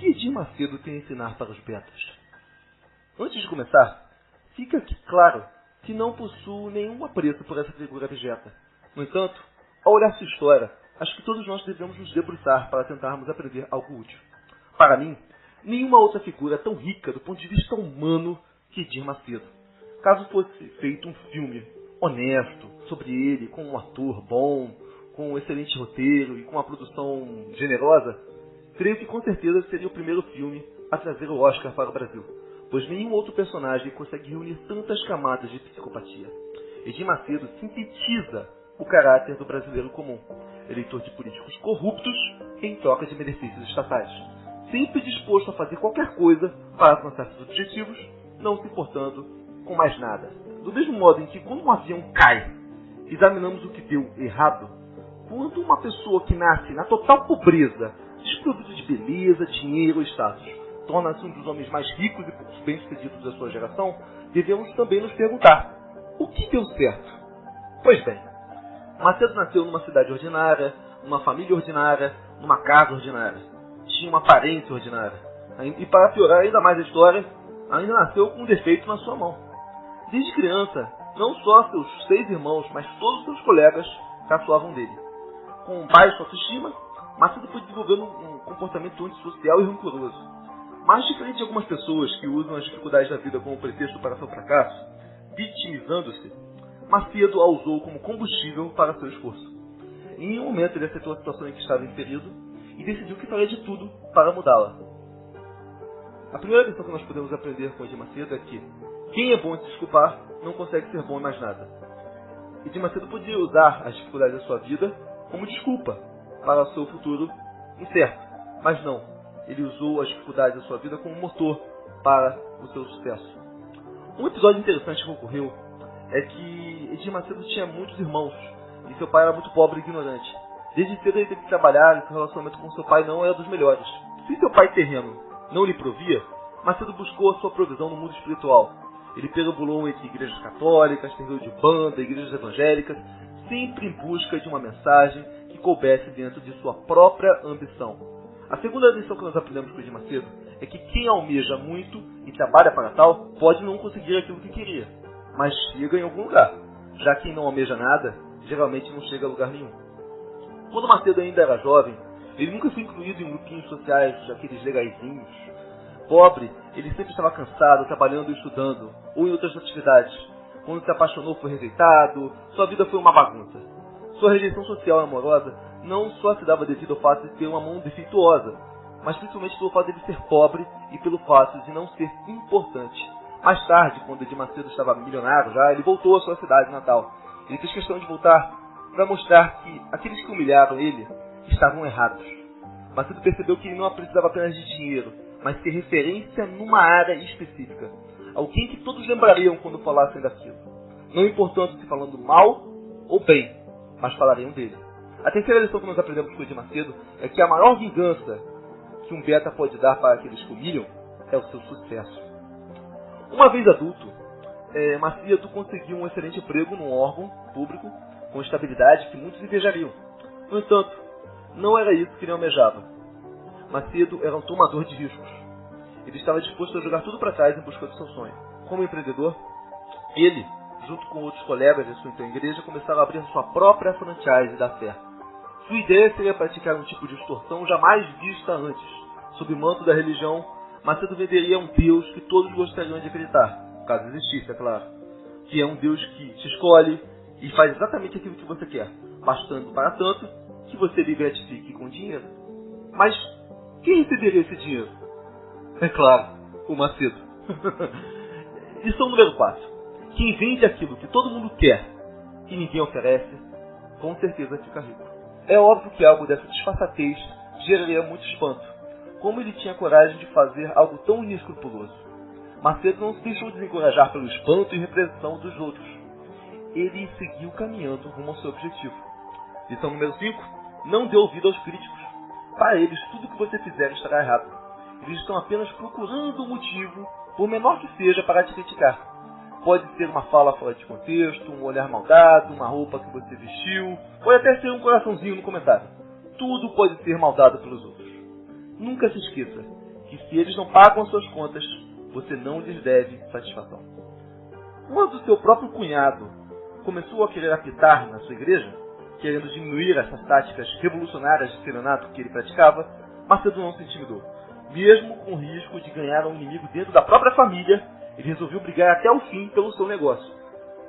que Edir Macedo tem a ensinar para os betas? Antes de começar, fica aqui claro que não possuo nenhum apreço por essa figura abjeta. No entanto, ao olhar sua história, acho que todos nós devemos nos debruçar para tentarmos aprender algo útil. Para mim, nenhuma outra figura é tão rica do ponto de vista humano que Edir Macedo. Caso fosse feito um filme honesto sobre ele, com um ator bom, com um excelente roteiro e com uma produção generosa, creio que com certeza seria o primeiro filme a trazer o Oscar para o Brasil, pois nenhum outro personagem consegue reunir tantas camadas de psicopatia. Edir Macedo sintetiza o caráter do brasileiro comum, eleitor de políticos corruptos em troca de benefícios estatais, sempre disposto a fazer qualquer coisa para alcançar seus objetivos, não se importando com mais nada. Do mesmo modo em que, quando um avião cai, examinamos o que deu errado, quando uma pessoa que nasce na total pobreza, desprovido de beleza, dinheiro e status, torna-se um dos homens mais ricos e bem-sucedidos da sua geração, devemos também nos perguntar: o que deu certo? Pois bem, Macedo nasceu numa cidade ordinária, numa família ordinária, numa casa ordinária. Tinha uma aparência ordinária. E para piorar ainda mais a história, ainda nasceu com um defeito na sua mão. Desde criança, não só seus 6 irmãos, mas todos os seus colegas caçoavam dele. Com baixa autoestima, Macedo foi desenvolvendo um comportamento antissocial e rancoroso. Mas diferente de algumas pessoas que usam as dificuldades da vida como pretexto para seu fracasso, vitimizando-se, Macedo a usou como combustível para seu esforço. Em um momento ele aceitou a situação em que estava inserido e decidiu que faria de tudo para mudá-la. A primeira lição que nós podemos aprender com Edir Macedo é que quem é bom em se desculpar não consegue ser bom em mais nada. Edir Macedo podia usar as dificuldades da sua vida como desculpa para o seu futuro incerto, mas não. Ele usou as dificuldades da sua vida como motor para o seu sucesso. Um episódio interessante que ocorreu é que Edir Macedo tinha muitos irmãos e seu pai era muito pobre e ignorante. Desde cedo ele teve que trabalhar e seu relacionamento com seu pai não era dos melhores. Se seu pai terreno não lhe provia, Macedo buscou a sua provisão no mundo espiritual. Ele perambulou entre igrejas católicas, serviu de banda, igrejas evangélicas, sempre em busca de uma mensagem que coubesse dentro de sua própria ambição. A segunda lição que nós aprendemos com Edir Macedo é que quem almeja muito e trabalha para tal pode não conseguir aquilo que queria, mas chega em algum lugar. Já quem não almeja nada, geralmente não chega a lugar nenhum. Quando Macedo ainda era jovem, ele nunca foi incluído em grupinhos sociais, aqueles legaizinhos. Pobre, ele sempre estava cansado, trabalhando e estudando, ou em outras atividades. Quando se apaixonou, foi rejeitado, sua vida foi uma bagunça. Sua rejeição social e amorosa não só se dava devido ao fato de ter uma mão defeituosa, mas principalmente pelo fato de ele ser pobre e pelo fato de não ser importante. Mais tarde, quando Edir Macedo estava milionário já, ele voltou à sua cidade natal. Ele fez questão de voltar para mostrar que aqueles que humilharam ele estavam errados. Macedo percebeu que ele não precisava apenas de dinheiro, mas ter referência numa área específica. Alguém que todos lembrariam quando falassem daquilo. Não importando se falando mal ou bem, mas falariam dele. A terceira lição que nós aprendemos com Edir Macedo é que a maior vingança que um beta pode dar para aqueles que humilham é o seu sucesso. Uma vez adulto, Macedo conseguiu um excelente emprego num órgão público com estabilidade que muitos invejariam. No entanto, não era isso que ele almejava. Macedo era um tomador de riscos. Ele estava disposto a jogar tudo para trás em busca do seu sonho. Como empreendedor, ele, junto com outros colegas de sua então igreja, começaram a abrir a sua própria franchise da fé. Sua ideia seria praticar um tipo de extorsão jamais vista antes. Sob o manto da religião, Macedo venderia um Deus que todos gostariam de acreditar, caso existisse, é claro. Que é um Deus que te escolhe e faz exatamente aquilo que você quer, bastando para tanto que você lhe gratifique com dinheiro. Mas quem receberia esse dinheiro? É claro, o Macedo. Lição número 4. Quem vende aquilo que todo mundo quer e ninguém oferece, com certeza fica rico. É óbvio que algo dessa disfarçatez geraria muito espanto. Como ele tinha coragem de fazer algo tão inescrupuloso? Macedo não se deixou desencorajar pelo espanto e repressão dos outros. Ele seguiu caminhando rumo ao seu objetivo. Lição número 5. Não dê ouvido aos críticos. Para eles, tudo que você fizer estará errado. Eles estão apenas procurando um motivo, por menor que seja, para te criticar. Pode ser uma fala fora de contexto, um olhar maldado, uma roupa que você vestiu, pode até ser um coraçãozinho no comentário. Tudo pode ser maldado pelos outros. Nunca se esqueça que se eles não pagam as suas contas, você não lhes deve satisfação. Quando seu próprio cunhado começou a querer apitar na sua igreja, querendo diminuir essas táticas revolucionárias de estelionato que ele praticava, Macedo não se intimidou. Mesmo com o risco de ganhar um inimigo dentro da própria família, ele resolveu brigar até o fim pelo seu negócio.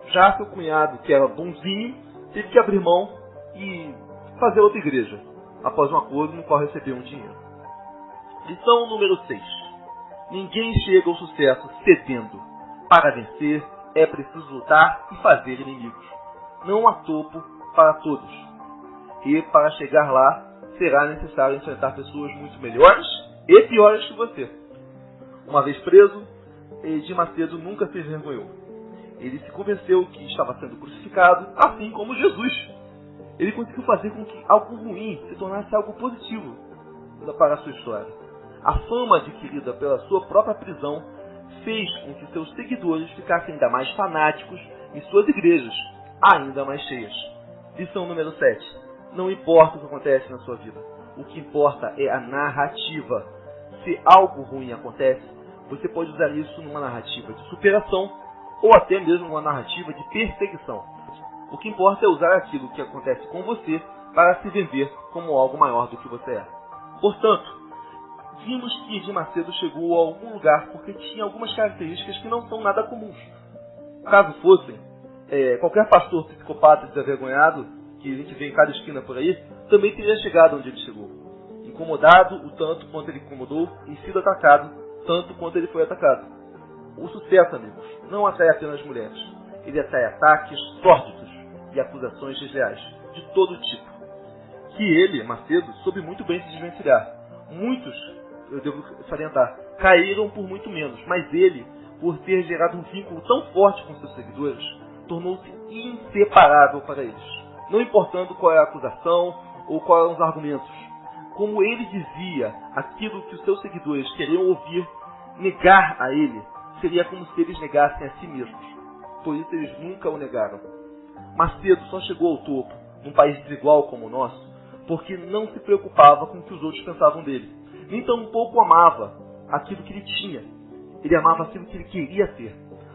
Já seu cunhado, que era bonzinho, teve que abrir mão e fazer outra igreja, após um acordo no qual recebeu um dinheiro. Lição número 6. Ninguém chega ao sucesso cedendo. Para vencer, é preciso lutar e fazer inimigos. Não há topo para todos. E para chegar lá, será necessário enfrentar pessoas muito melhores e piores que você. Uma vez preso, Edir Macedo nunca se envergonhou. Ele se convenceu que estava sendo crucificado, assim como Jesus. Ele conseguiu fazer com que algo ruim se tornasse algo positivo para a sua história. A fama adquirida pela sua própria prisão fez com que seus seguidores ficassem ainda mais fanáticos e suas igrejas ainda mais cheias. Lição número 7. Não importa o que acontece na sua vida. O que importa é a narrativa. Se algo ruim acontece, você pode usar isso numa narrativa de superação ou até mesmo numa narrativa de perseguição. O que importa é usar aquilo que acontece com você para se vender como algo maior do que você é. Portanto, vimos que Edir Macedo chegou a algum lugar porque tinha algumas características que não são nada comuns. Caso fossem, qualquer pastor psicopata desavergonhado, que a gente vê em cada esquina por aí, também teria chegado onde ele chegou. Incomodado o tanto quanto ele incomodou e sido atacado tanto quanto ele foi atacado. O sucesso, amigos, não atrai apenas mulheres. Ele atrai ataques sórdidos e acusações desleais, de todo tipo. Que ele, Macedo, soube muito bem se desvencilhar. Muitos, eu devo salientar, caíram por muito menos, mas ele, por ter gerado um vínculo tão forte com seus seguidores, tornou-se inseparável para eles. Não importando qual é a acusação ou quais eram os argumentos. Como ele dizia, aquilo que os seus seguidores queriam ouvir, negar a ele, seria como se eles negassem a si mesmos. Por isso eles nunca o negaram. Macedo só chegou ao topo, num país desigual como o nosso, porque não se preocupava com o que os outros pensavam dele. Nem tampouco amava aquilo que ele tinha. Ele amava aquilo que ele queria ter.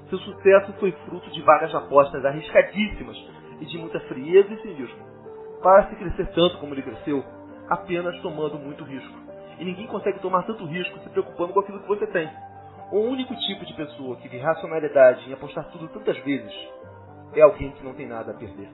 Seu sucesso foi fruto de várias apostas arriscadíssimas e de muita frieza e cinismo. Para se crescer tanto como ele cresceu, apenas tomando muito risco. E ninguém consegue tomar tanto risco se preocupando com aquilo que você tem. O único tipo de pessoa que tem racionalidade em apostar tudo tantas vezes é alguém que não tem nada a perder.